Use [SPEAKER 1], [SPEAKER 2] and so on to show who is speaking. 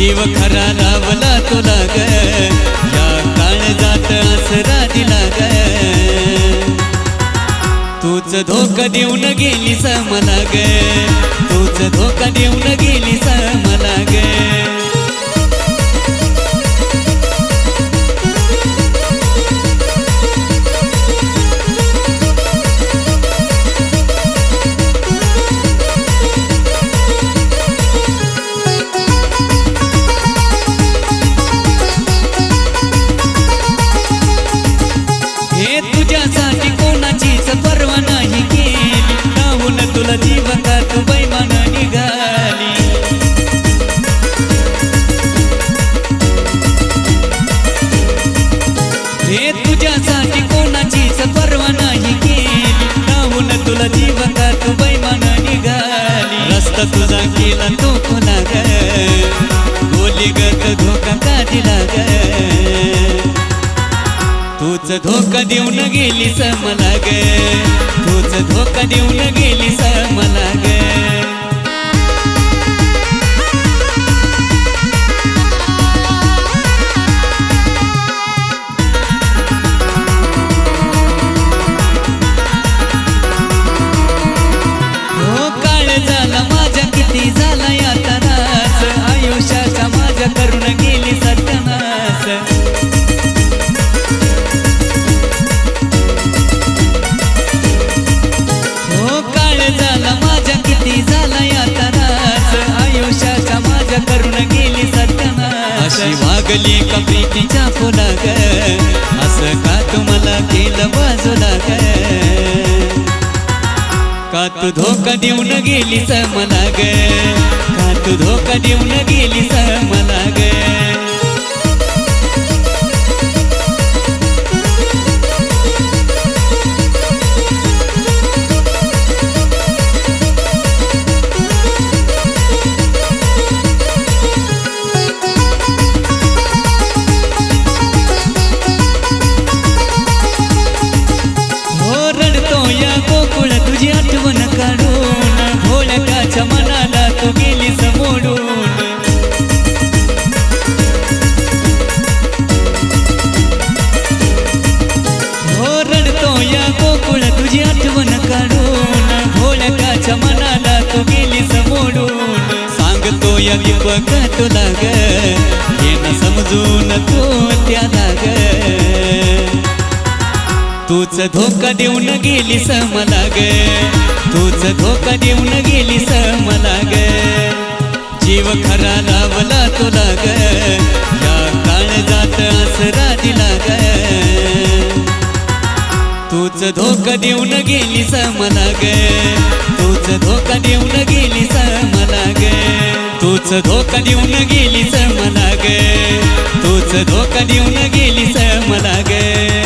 [SPEAKER 1] जीव खरा लावला तुला ग, या काळजात आसरा दिला ग। तूच धोका देऊन गेलीस मला ग, तूच धोका देऊन गेलीस मला ग। तुझ्यासाठी कोणाचीच पर्वा नाही केली, नाहून तुला जीव का तू बैमान निघाली। हे तुझ्यासाठी कोणाचीच पर्वा नाही केली, नाहून तुला जीव का तू बैमान निघाली। रस्ता तुझा केला तो खुला ग, गोलीगत धोका का दिला ग। तूच धोका देऊन गेलीस मला ग, तूच धोका देऊन गेलीस मला ग। हो काळ झाला माझ्या किती झाला या त्रास, आयुष्याचा माझ्या करून गेली सत्यानाश। अशी वागली का प्रीतीच्या फुला ग, असं का तुम्हाला केलं बाजूला ग। का तू धोका देऊन गेलीस मला ग, का तू धोका देऊन गेलीस मला ग। तुझी आठवण काढून भोळकाच्या मनाला तू गेलीस मोडून। हो रडतो या गोकुळ तुझी आठवण काढून भोळकाच्या मनाला तू गेलीस मोडून। सांगतो या दीपक तुला ग, हे न समजून तू त्याला ग। तूच धोका देऊन गेलीस मला ग, तूच धोका देऊन गेलीस मला ग। जीव खरा लावला तुला ग, या काळजात आसरा दिला ग। तूच धोका देऊन गेलीस मला ग, तूच धोका देऊन गेलीस मला ग। तूच धोका देऊन गेलीस मला ग, तूच धोका देऊन गेलीस मला ग।